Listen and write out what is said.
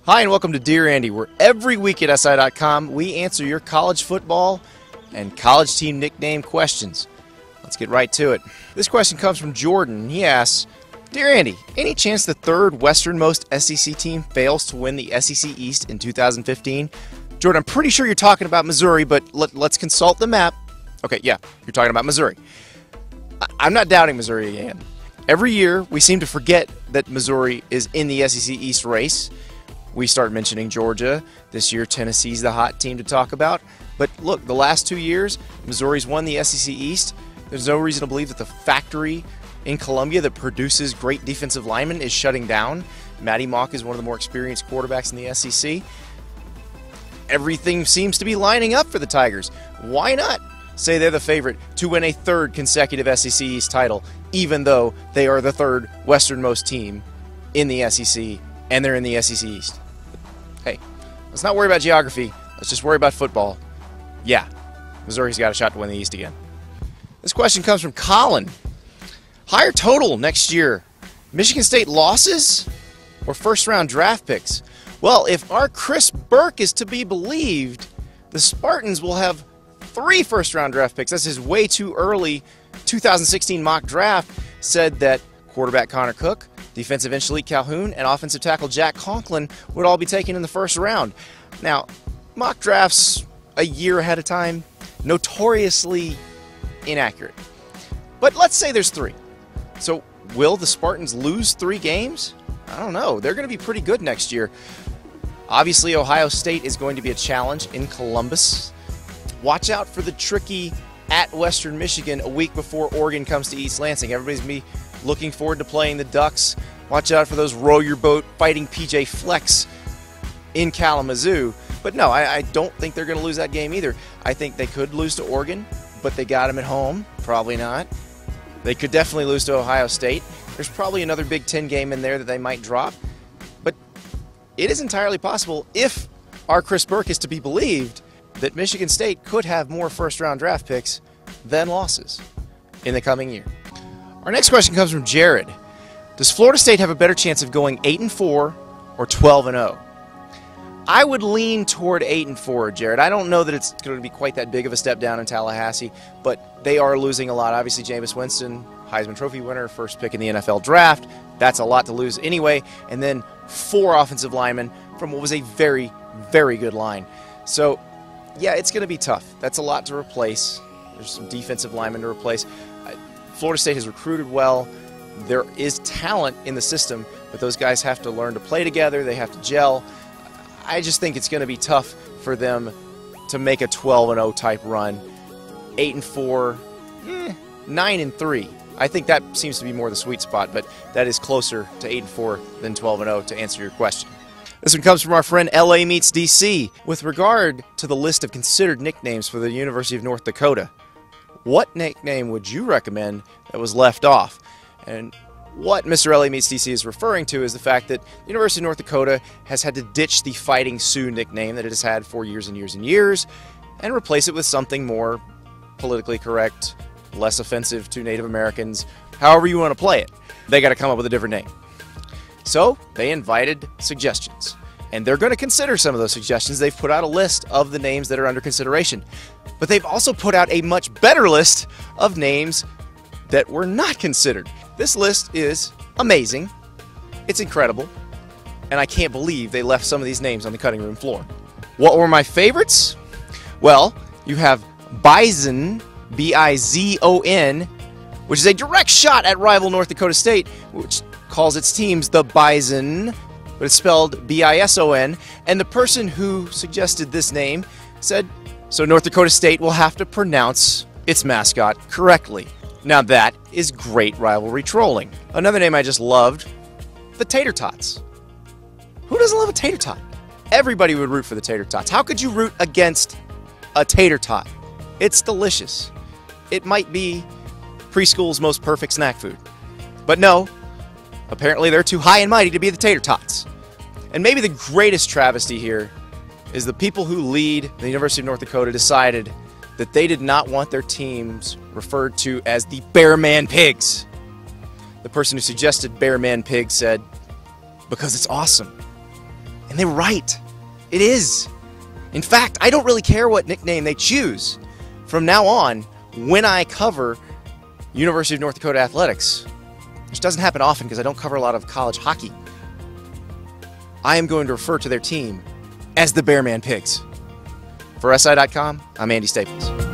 Hi and welcome to Dear Andy, where every week at SI.com we answer your college football and college team nickname questions. Let's get right to it. This question comes from Jordan. He asks, Dear Andy, any chance the third westernmost SEC team fails to win the SEC East in 2015? Jordan, I'm pretty sure you're talking about Missouri, but let's consult the map. Okay, yeah, you're talking about Missouri. I'm not doubting Missouri again. Every year we seem to forget that Missouri is in the SEC East race. We start mentioning Georgia. This year, Tennessee's the hot team to talk about. But look, the last 2 years, Missouri's won the SEC East. There's no reason to believe that the factory in Columbia that produces great defensive linemen is shutting down. Matty Mock is one of the more experienced quarterbacks in the SEC. Everything seems to be lining up for the Tigers. Why not say they're the favorite to win a third consecutive SEC East title, even though they are the third westernmost team in the SEC and they're in the SEC East? Hey, let's not worry about geography. Let's just worry about football. Yeah, Missouri's got a shot to win the East again. This question comes from Colin. Higher total next year, Michigan State losses or first-round draft picks? Well, if our Chris Burke is to be believed, the Spartans will have 3 first-round draft picks. That's his way too early 2016 mock draft. Said that quarterback Connor Cook, defensive end Shalik Calhoun, and offensive tackle Jack Conklin would all be taken in the first round. Now, mock drafts a year ahead of time, notoriously inaccurate. But let's say there's 3. So will the Spartans lose 3 games? I don't know. They're going to be pretty good next year. Obviously, Ohio State is going to be a challenge in Columbus. Watch out for the tricky at Western Michigan a week before Oregon comes to East Lansing. Everybody's going to be looking forward to playing the Ducks. Watch out for those row your boat fighting PJ Flex in Kalamazoo. But no, I don't think they're going to lose that game either. I think they could lose to Oregon, but they got them at home. Probably not. They could definitely lose to Ohio State. There's probably another Big Ten game in there that they might drop. But it is entirely possible, if our Chris Burke is to be believed, that Michigan State could have more first-round draft picks than losses in the coming year. Our next question comes from Jared. Does Florida State have a better chance of going 8-4 or 12-0? I would lean toward 8-4, Jared. I don't know that it's going to be quite that big of a step down in Tallahassee, but they are losing a lot. Obviously, Jameis Winston, Heisman Trophy winner, first pick in the NFL draft. That's a lot to lose anyway. And then 4 offensive linemen from what was a very, very good line. So, yeah, it's going to be tough. That's a lot to replace. There's some defensive linemen to replace. Florida State has recruited well. There is talent in the system, but those guys have to learn to play together. They have to gel. I just think it's going to be tough for them to make a 12-0 type run. 8-4, 9-3. I think that seems to be more the sweet spot, but that is closer to 8-4 than 12-0 to answer your question. This one comes from our friend LA Meets DC. With regard to the list of considered nicknames for the University of North Dakota, what nickname would you recommend that was left off? And what Mr. LA Meets DC is referring to is the fact that the University of North Dakota has had to ditch the Fighting Sioux nickname that it has had for years and years and years and replace it with something more politically correct, less offensive to Native Americans, however you want to play it. They got to come up with a different name. So they invited suggestions, and they're going to consider some of those suggestions. They've put out a list of the names that are under consideration, but they've also put out a much better list of names that were not considered. This list is amazing. It's incredible, and I can't believe they left some of these names on the cutting room floor. What were my favorites? Well, you have Bison, B-I-Z-O-N, which is a direct shot at rival North Dakota State, which calls its teams the Bison, but it's spelled B-I-S-O-N, and the person who suggested this name said, so North Dakota State will have to pronounce its mascot correctly. Now that is great rivalry trolling. Another name I just loved, the Tater Tots. Who doesn't love a tater tot? Everybody would root for the Tater Tots. How could you root against a tater tot? It's delicious. It might be preschool's most perfect snack food. But no, apparently they're too high and mighty to be the Tater Tots. And maybe the greatest travesty here is the people who lead the University of North Dakota decided that they did not want their teams referred to as the Bearman Pigs. The person who suggested Bearman Pig said, because it's awesome. And they were right. It is. In fact, I don't really care what nickname they choose from now on when I cover University of North Dakota athletics, which doesn't happen often because I don't cover a lot of college hockey. I am going to refer to their team as the Bearman Pigs. For SI.com, I'm Andy Staples.